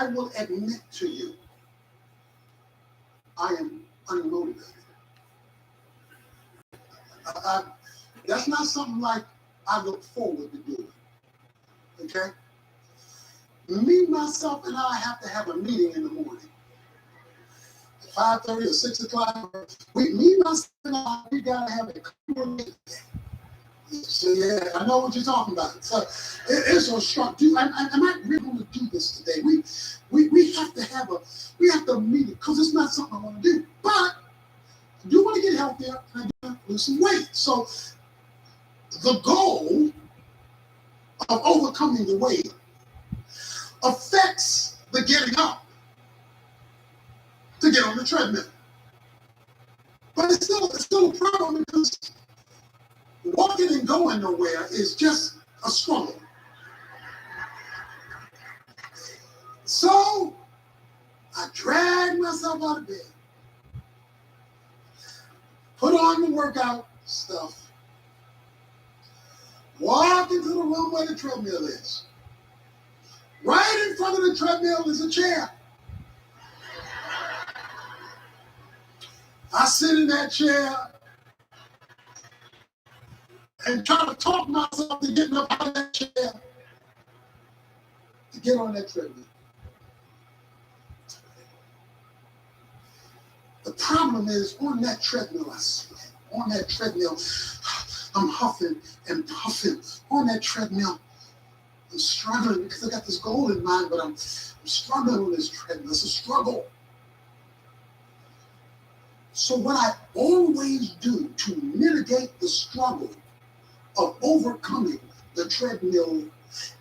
I will admit to you, I am unmotivated. That's not something like I look forward to doing. Okay? Me, myself, and I have to have a meeting in the morning. At 5:30 or 6 o'clock. Me, myself, and I, we got to have a conversation. So, yeah, I know what you're talking about. So it's a struggle. Am I really going to do this today? We have to have a meeting because it's not something I want to do. But I do want to get healthier and I do want to lose some weight. So the goal of overcoming the weight affects the getting up to get on the treadmill. But it's still a problem because walking and going nowhere is just a struggle. So I drag myself out of bed, put on the workout stuff, walk into the room where the treadmill is. Right in front of the treadmill is a chair. I sit in that chair and try to talk myself to getting up out of that chair to get on that treadmill. The problem is on that treadmill, I sweat. On that treadmill, I'm huffing and puffing. On that treadmill, I'm struggling because I got this goal in mind, but I'm struggling on this treadmill. It's a struggle. So what I always do to mitigate the struggle of overcoming the treadmill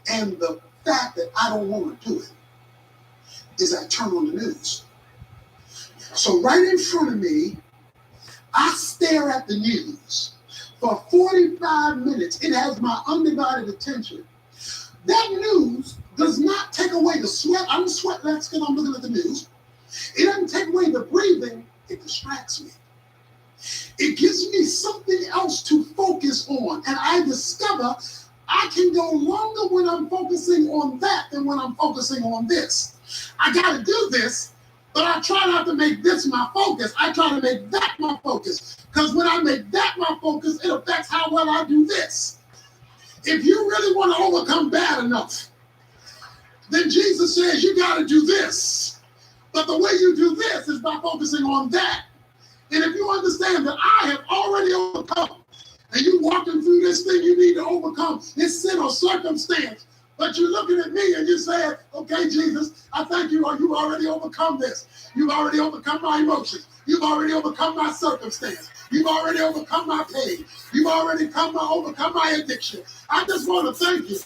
and the fact that I don't want to do it is I turn on the news. So right in front of me, I stare at the news for 45 minutes. It has my undivided attention. That news does not take away the sweat. I'm sweating because I'm looking at the news. It doesn't take away the breathing. It distracts me. It gives me something else to focus on. And I discover I can go longer when I'm focusing on that than when I'm focusing on this. I got to do this, but I try not to make this my focus. I try to make that my focus. Because when I make that my focus, it affects how well I do this. If you really want to overcome bad enough, then Jesus says you got to do this. But the way you do this is by focusing on that. And if you understand that I have already overcome, and you walking through this thing you need to overcome, this sin or circumstance, but you're looking at me and you say, okay, Jesus, I thank you, or you've already overcome this. You've already overcome my emotions. You've already overcome my circumstance. You've already overcome my pain. You've already overcome my addiction. I just want to thank you.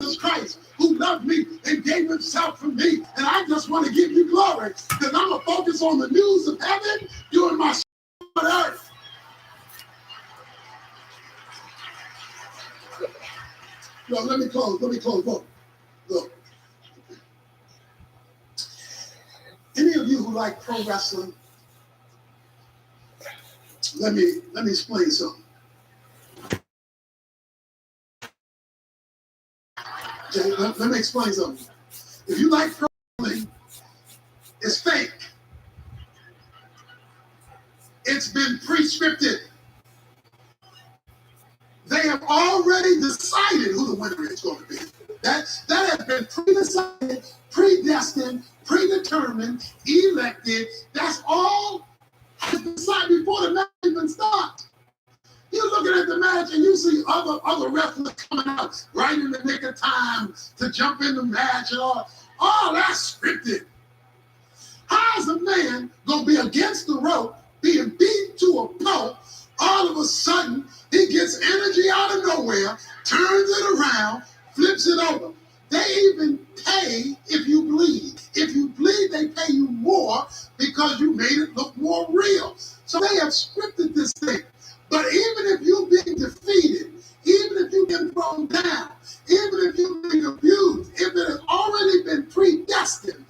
Jesus Christ, who loved me and gave himself for me. And I just want to give you glory because I'm going to focus on the news of heaven doing my on earth. Well, let me close. Look. Any of you who like pro wrestling, let me explain something. Okay, let me explain something. If you like pro wrestling, it's fake. It's been pre-scripted. They have already decided who the winner is going to be. That has been pre-decided, predestined, predetermined, elected. That's all has been decided before the match even starts. You're looking at the match and you see other wrestlers coming out right in the nick of time to jump in the match and all. Oh, that's scripted. How is a man going to be against the rope, being beaten to a pulp? All of a sudden, he gets energy out of nowhere, turns it around, flips it over. They even pay if you bleed. If you bleed, they pay you more because you made it look more real. So they have scripted this thing. But even if you're being defeated, even if you've been thrown down, even if you've been abused, if it has already been predestined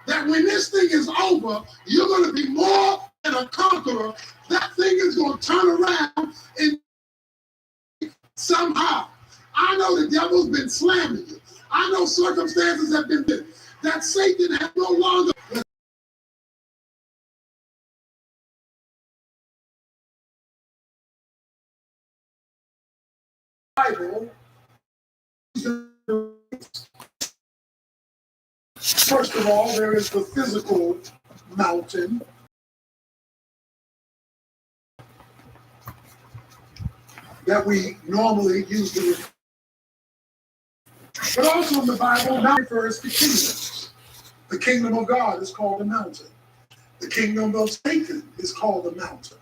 that when this thing is over, you're going to be more than a conqueror, that thing is going to turn around and somehow. I know the devil's been slamming you. I those circumstances have been that Satan has no longer. Bible, first of all, there is the physical mountain. That we normally use to refer. But also in the Bible, now refers to kingdoms. The kingdom of God is called a mountain. The kingdom of Satan is called a mountain.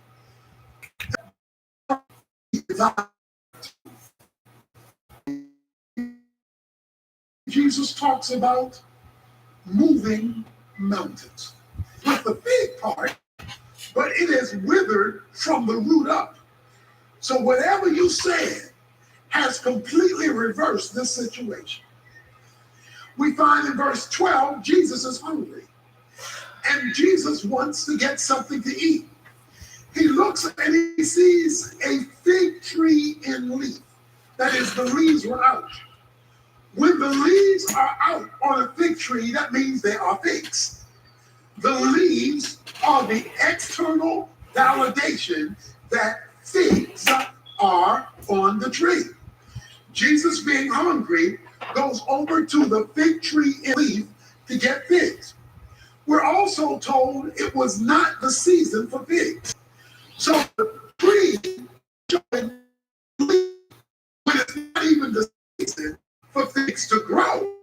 Jesus talks about moving mountains. Not the big part, but it is withered from the root up. So whatever you said has completely reversed this situation. We find in verse 12, Jesus is hungry. And Jesus wants to get something to eat. He looks and he sees a fig tree in leaf. That is, the leaves were out. When the leaves are out on a fig tree, that means they are figs. The leaves are the external validation that figs are on the tree. Jesus, being hungry, goes over to the fig tree in leaf to get figs. We're also told it was not the season for figs. So the tree, when it's not even the season for figs to grow,